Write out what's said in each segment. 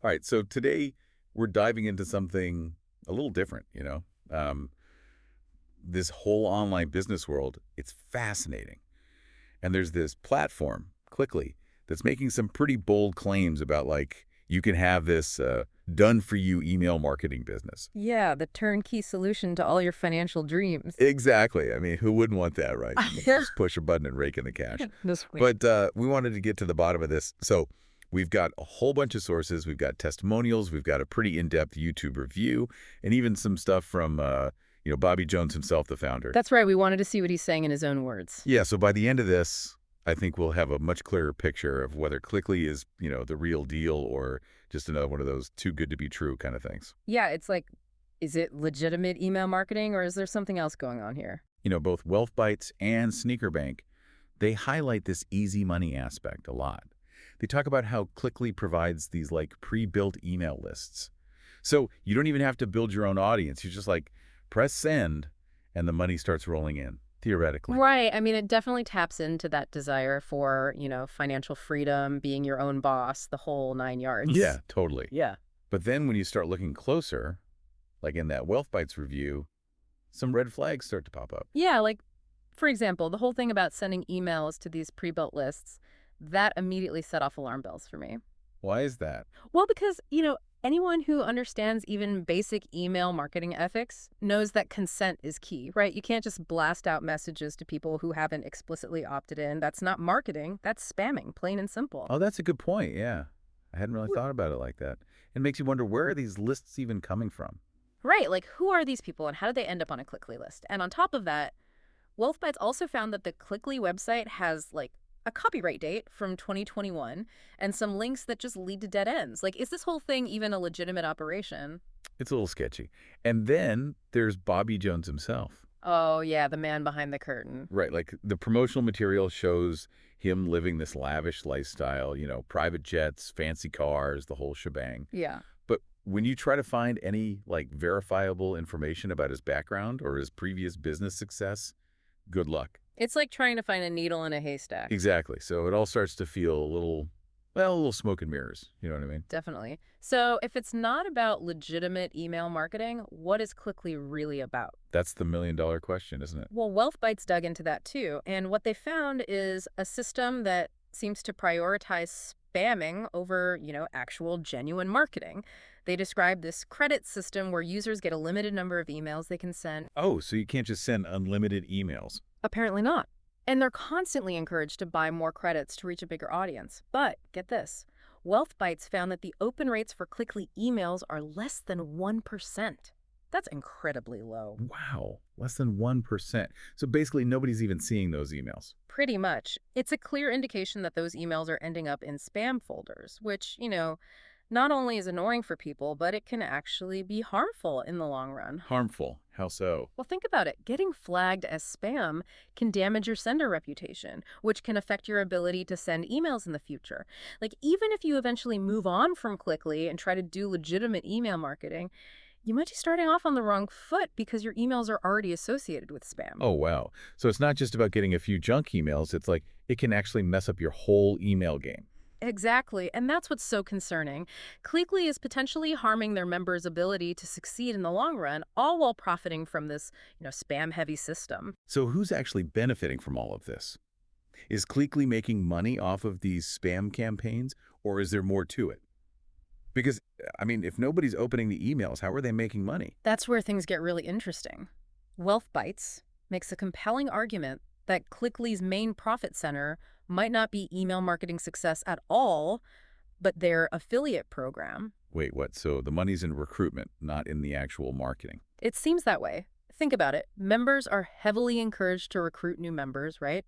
All right, so today we're diving into something a little different, this whole online business world. It's fascinating. And there's this platform, Cliqly, that's making some pretty bold claims about, like, you can have this done-for-you email marketing business. Yeah, the turnkey solution to all your financial dreams. Exactly. I mean, who wouldn't want that, right? Yeah. Just push a button and rake in the cash. This week. But we wanted to get to the bottom of this. So we've got a whole bunch of sources. We've got testimonials. We've got a pretty in-depth YouTube review, and even some stuff from, Bobby Jones himself, the founder. That's right. We wanted to see what he's saying in his own words. Yeah, so by the end of this, I think we'll have a much clearer picture of whether Cliqly is, the real deal or just another one of those too good to be true kind of things. Yeah, it's like, is it legitimate email marketing or is there something else going on here? Both Wealth Bites and Sneaker Bank, they highlight this easy money aspect a lot. They talk about how Cliqly provides these like pre-built email lists. So you don't even have to build your own audience. You just like press send and the money starts rolling in, theoretically. Right. I mean, it definitely taps into that desire for, financial freedom, being your own boss, the whole nine Yeah, yards. totally. Yeah. But then when you start looking closer, like in that Wealth Bites review, some red flags start to pop up. Yeah, like, for example, the whole thing about sending emails to these pre-built lists, that immediately set off alarm bells for me. Why is that? Well, because, anyone who understands even basic email marketing ethics knows that consent is key, right? You can't just blast out messages to people who haven't explicitly opted in. That's not marketing. That's spamming, plain and simple. Oh, that's a good point, yeah. I hadn't really thought about it like that. It makes you wonder, where are these lists even coming from? Right, like who are these people and how did they end up on a Clickly list? And on top of that, WealthBytes also found that the Clickly website has like a copyright date from 2021 and some links that just lead to dead ends. Like, is this whole thing even a legitimate operation? It's a little sketchy. And then there's Bobby Jones himself. Oh, yeah, the man behind the curtain. Right, like the promotional material shows him living this lavish lifestyle, private jets, fancy cars, the whole shebang. Yeah. But when you try to find any, like, verifiable information about his background or his previous business success, good luck. It's like trying to find a needle in a haystack. Exactly. So it all starts to feel a little smoke and mirrors. You know what I mean? Definitely. So if it's not about legitimate email marketing, what is Clickly really about? That's the million-dollar question, isn't it? Well, WealthBytes dug into that too, and what they found is a system that seems to prioritize spamming over, actual genuine marketing. They describe this credit system where users get a limited number of emails they can send. Oh, so you can't just send unlimited emails. Apparently not. And they're constantly encouraged to buy more credits to reach a bigger audience. But get this, WealthBytes found that the open rates for Clickly emails are less than 1%. That's incredibly low. Wow, less than 1%. So basically nobody's even seeing those emails. Pretty much. It's a clear indication that those emails are ending up in spam folders, which, not only is annoying for people, but it can actually be harmful in the long run. Harmful. How so? Well, think about it. Getting flagged as spam can damage your sender reputation, which can affect your ability to send emails in the future. Like, even if you eventually move on from Clickly and try to do legitimate email marketing, you might be starting off on the wrong foot because your emails are already associated with spam. Oh, wow. So it's not just about getting a few junk emails. It's like it can actually mess up your whole email game. Exactly, and that's what's so concerning. Clickly is potentially harming their members' ability to succeed in the long run, all while profiting from this, spam-heavy system. So who's actually benefiting from all of this? Is Cliqly making money off of these spam campaigns, or is there more to it? Because, I mean, if nobody's opening the emails, how are they making money? That's where things get really interesting. Wealth Bites makes a compelling argument that Clickly's main profit center might not be email marketing success at all, but their affiliate program. Wait, what? So the money's in recruitment, not in the actual marketing. It seems that way. Think about it. Members are heavily encouraged to recruit new members, right?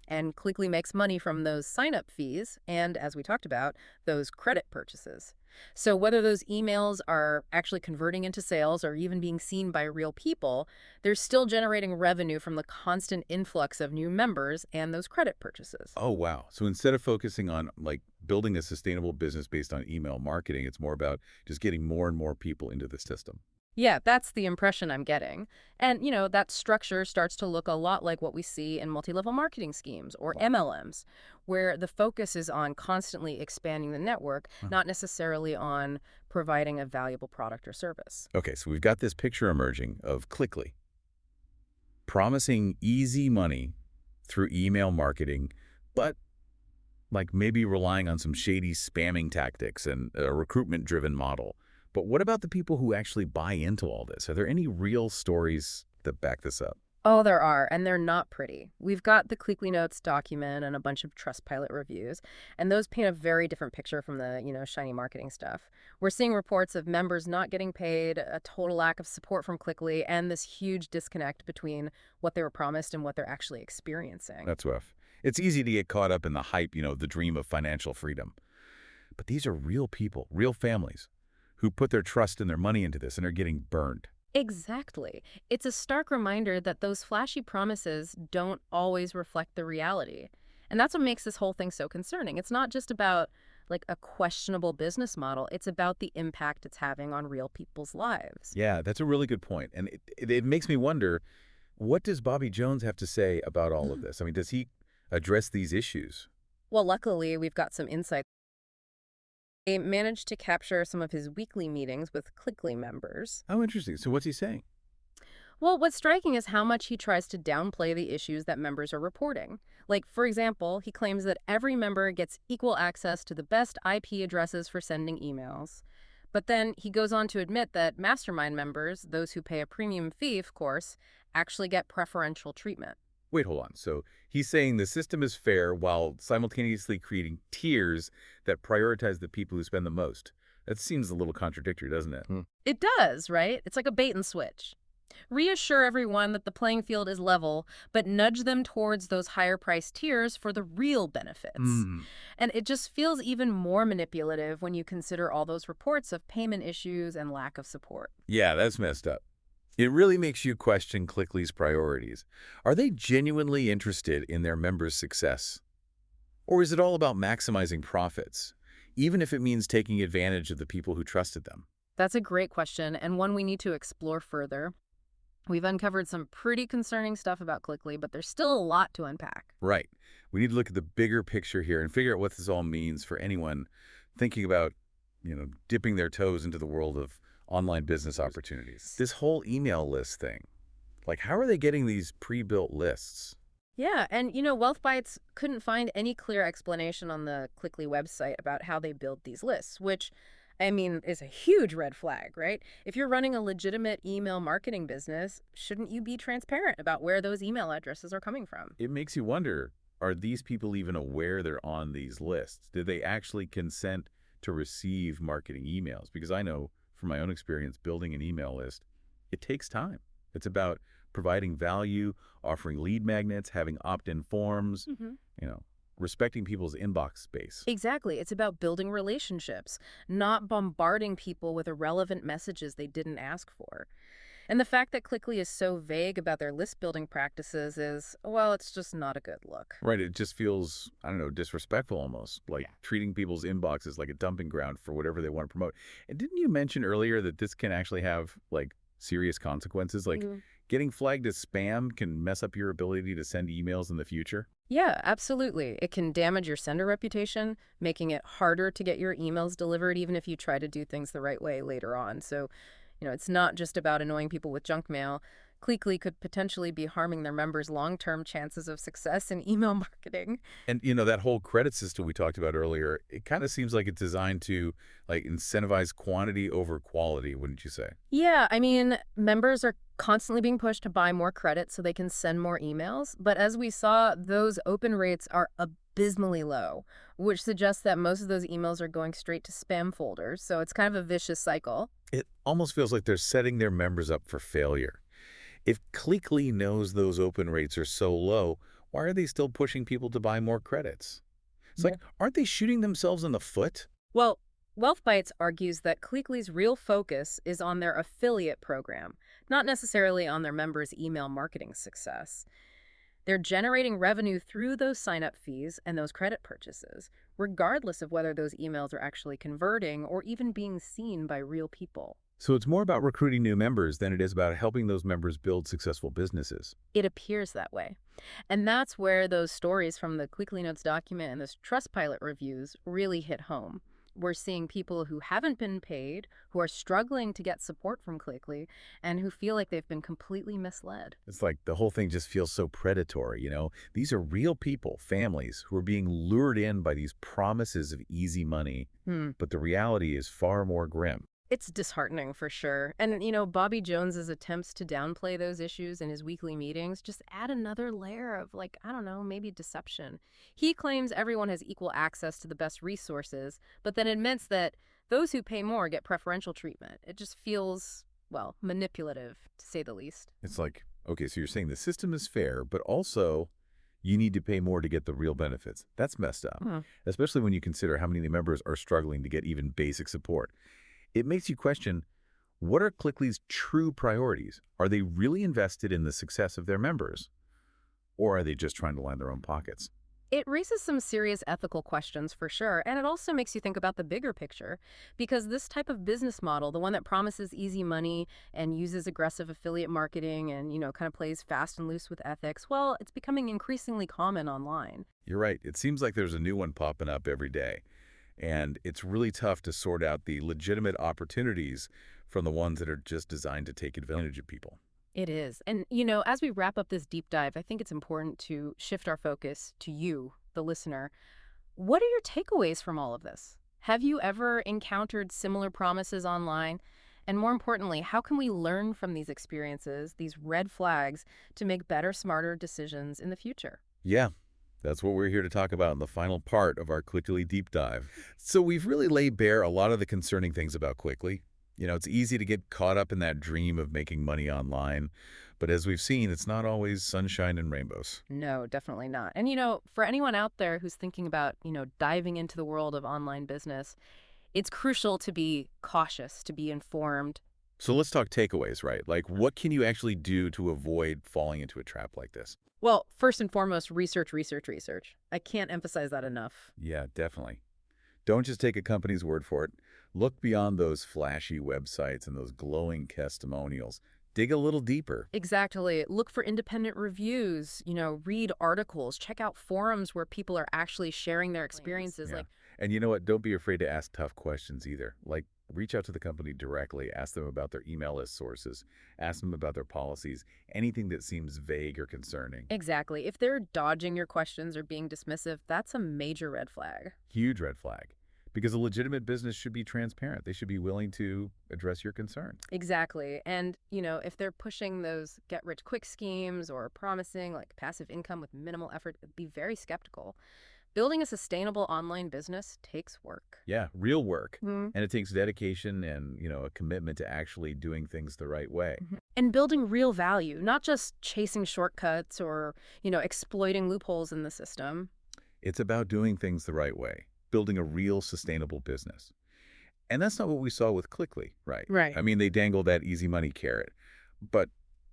And Clickly makes money from those sign-up fees and, as we talked about, those credit purchases. So whether those emails are actually converting into sales or even being seen by real people, they're still generating revenue from the constant influx of new members and those credit purchases. Oh, wow. So instead of focusing on, like, building a sustainable business based on email marketing, it's more about just getting more and more people into the system. Yeah, that's the impression I'm getting. And, that structure starts to look a lot like what we see in multi-level marketing schemes or Wow. MLMs, where the focus is on constantly expanding the network, Huh. not necessarily on providing a valuable product or service. Okay, so we've got this picture emerging of Cliqly promising easy money through email marketing, but like maybe relying on some shady spamming tactics and a recruitment-driven model. But what about the people who actually buy into all this? Are there any real stories that back this up? Oh, there are, and they're not pretty. We've got the Cliqly Notes document and a bunch of Trustpilot reviews, and those paint a very different picture from the, shiny marketing stuff. We're seeing reports of members not getting paid, a total lack of support from Cliqly, and this huge disconnect between what they were promised and what they're actually experiencing. That's rough. It's easy to get caught up in the hype, the dream of financial freedom. But these are real people, real families, who put their trust and their money into this and are getting burned. Exactly. It's a stark reminder that those flashy promises don't always reflect the reality. And that's what makes this whole thing so concerning. It's not just about like a questionable business model. It's about the impact it's having on real people's lives. Yeah, that's a really good point. And it makes me wonder, what does Bobby Jones have to say about all of this? I mean, does he address these issues? Well, luckily, we've got some insight. They managed to capture some of his weekly meetings with Clickly members. Oh, interesting. So what's he saying? Well, what's striking is how much he tries to downplay the issues that members are reporting. Like, for example, he claims that every member gets equal access to the best IP addresses for sending emails. But then he goes on to admit that mastermind members, those who pay a premium fee, of course, actually get preferential treatment. Wait, hold on. So he's saying the system is fair while simultaneously creating tiers that prioritize the people who spend the most. That seems a little contradictory, doesn't it? It does, right? It's like a bait and switch. Reassure everyone that the playing field is level, but nudge them towards those higher price tiers for the real benefits. Hmm. And it just feels even more manipulative when you consider all those reports of payment issues and lack of support. Yeah, that's messed up. It really makes you question Clickly's priorities. Are they genuinely interested in their members' success? Or is it all about maximizing profits, even if it means taking advantage of the people who trusted them? That's a great question, and one we need to explore further. We've uncovered some pretty concerning stuff about Clickly, but there's still a lot to unpack. Right. We need to look at the bigger picture here and figure out what this all means for anyone thinking about, dipping their toes into the world of online business opportunities. This whole email list thing, like how are they getting these pre-built lists? Yeah, and Wealth Bites couldn't find any clear explanation on the Clickly website about how they build these lists, which, I mean, is a huge red flag, right? If you're running a legitimate email marketing business, shouldn't you be transparent about where those email addresses are coming from? It makes you wonder, are these people even aware they're on these lists? Did they actually consent to receive marketing emails? Because I know from my own experience building an email list, it takes time. It's about providing value, offering lead magnets, having opt-in forms, Hmm. you know, respecting people's inbox space. Exactly. It's about building relationships, not bombarding people with irrelevant messages they didn't ask for. And the fact that Clickly is so vague about their list building practices is, well, it's just not a good look. Right, it just feels, I don't know, disrespectful almost, like treating people's inboxes like a dumping ground for whatever they want to promote. And didn't you mention earlier that this can actually have, like, serious consequences? Like, Mhm. getting flagged as spam can mess up your ability to send emails in the future? Yeah, absolutely. It can damage your sender reputation, making it harder to get your emails delivered, even if you try to do things the right way later on. So, it's not just about annoying people with junk mail. Cleekly could potentially be harming their members' long-term chances of success in email marketing. And, that whole credit system we talked about earlier, it kind of seems like it's designed to, like, incentivize quantity over quality, wouldn't you say? Yeah, I mean, members are constantly being pushed to buy more credit so they can send more emails. But as we saw, those open rates are abysmally low, which suggests that most of those emails are going straight to spam folders. So it's kind of a vicious cycle. It almost feels like they're setting their members up for failure. If Cliqly knows those open rates are so low, why are they still pushing people to buy more credits? It's like, aren't they shooting themselves in the foot? Well, Wealth Bites argues that Cleekly's real focus is on their affiliate program, not necessarily on their members' email marketing success. They're generating revenue through those sign-up fees and those credit purchases, regardless of whether those emails are actually converting or even being seen by real people. So it's more about recruiting new members than it is about helping those members build successful businesses. It appears that way. And that's where those stories from the Quickly Notes document and those Trustpilot reviews really hit home. We're seeing people who haven't been paid, who are struggling to get support from Quickly, and who feel like they've been completely misled. It's like the whole thing just feels so predatory. These are real people, families, who are being lured in by these promises of easy money, Hmm. but the reality is far more grim. It's disheartening for sure. And, Bobby Jones's attempts to downplay those issues in his weekly meetings just add another layer of, like, I don't know, maybe deception. He claims everyone has equal access to the best resources, but then admits that those who pay more get preferential treatment. It just feels, well, manipulative, to say the least. It's like, okay, so you're saying the system is fair, but also you need to pay more to get the real benefits. That's messed up, Hmm. especially when you consider how many members are struggling to get even basic support. It makes you question, what are Cliqly's true priorities? Are they really invested in the success of their members? Or are they just trying to line their own pockets? It raises some serious ethical questions for sure, and it also makes you think about the bigger picture. Because this type of business model, the one that promises easy money and uses aggressive affiliate marketing and, kind of plays fast and loose with ethics, well, it's becoming increasingly common online. You're right. It seems like there's a new one popping up every day. And it's really tough to sort out the legitimate opportunities from the ones that are just designed to take advantage of people. It is. And, as we wrap up this deep dive, I think it's important to shift our focus to you, the listener. What are your takeaways from all of this? Have you ever encountered similar promises online? And more importantly, how can we learn from these experiences, these red flags, to make better, smarter decisions in the future? Yeah, that's what we're here to talk about in the final part of our Quickly deep dive. So we've really laid bare a lot of the concerning things about Quickly. It's easy to get caught up in that dream of making money online, but as we've seen, it's not always sunshine and rainbows. No, definitely not. And, for anyone out there who's thinking about, diving into the world of online business, it's crucial to be cautious, to be informed. So let's talk takeaways, right? Like, what can you actually do to avoid falling into a trap like this? Well, first and foremost, research, research, research. I can't emphasize that enough. Yeah, definitely. Don't just take a company's word for it. Look beyond those flashy websites and those glowing testimonials. Dig a little deeper. Exactly. Look for independent reviews, read articles, check out forums where people are actually sharing their experiences. Yeah. And you know what? Don't be afraid to ask tough questions either. Like, reach out to the company directly. Ask them about their email list sources. Ask them about their policies. Anything that seems vague or concerning. Exactly. If they're dodging your questions or being dismissive, that's a major red flag. Huge red flag. Because a legitimate business should be transparent. They should be willing to address your concerns. Exactly. And, if they're pushing those get-rich-quick schemes or promising like passive income with minimal effort, be very skeptical. Building a sustainable online business takes work. Yeah, real work. Mhm. And it takes dedication and, a commitment to actually doing things the right way. And building real value, not just chasing shortcuts or, exploiting loopholes in the system. It's about doing things the right way, building a real sustainable business. And that's not what we saw with Cliqly, right? Right. I mean, they dangled that easy money carrot. But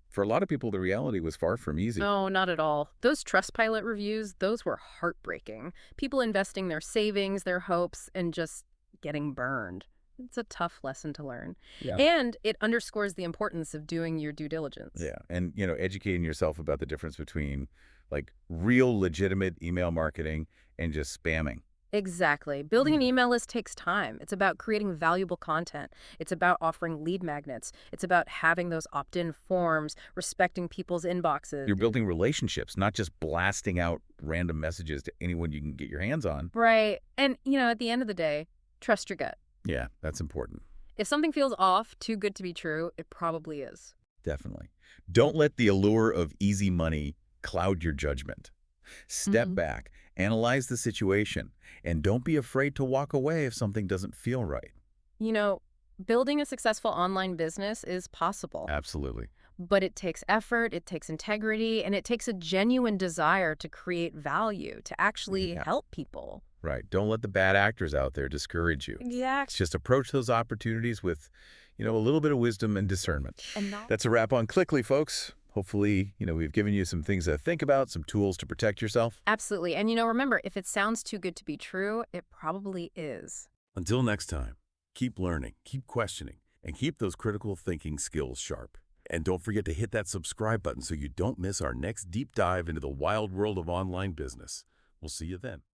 for a lot of people, the reality was far from easy. No, not at all. Those Trustpilot reviews, those were heartbreaking. People investing their savings, their hopes, and just getting burned. It's a tough lesson to learn. Yeah. And it underscores the importance of doing your due diligence. Yeah. And, educating yourself about the difference between like real legitimate email marketing and just spamming. Exactly. Building an email list takes time. It's about creating valuable content. It's about offering lead magnets. It's about having those opt-in forms, respecting people's inboxes. You're building relationships, not just blasting out random messages to anyone you can get your hands on. Right. And, at the end of the day, trust your gut. Yeah, that's important. If something feels off, too good to be true, it probably is. Definitely. Don't let the allure of easy money cloud your judgment. Step Mhm. back, analyze the situation, and don't be afraid to walk away if something doesn't feel right. You know, Building a successful online business is possible, Absolutely. but it takes effort, it takes integrity, and it takes a genuine desire to create value, to actually Yeah. help people. Right. Don't let the bad actors out there discourage you. Exactly. Just approach those opportunities with, a little bit of wisdom and discernment. And not That's a wrap on Cliqly, folks. Hopefully, we've given you some things to think about, some tools to protect yourself. Absolutely. And remember, if it sounds too good to be true, it probably is. Until next time, keep learning, keep questioning, and keep those critical thinking skills sharp. And don't forget to hit that subscribe button so you don't miss our next deep dive into the wild world of online business. We'll see you then.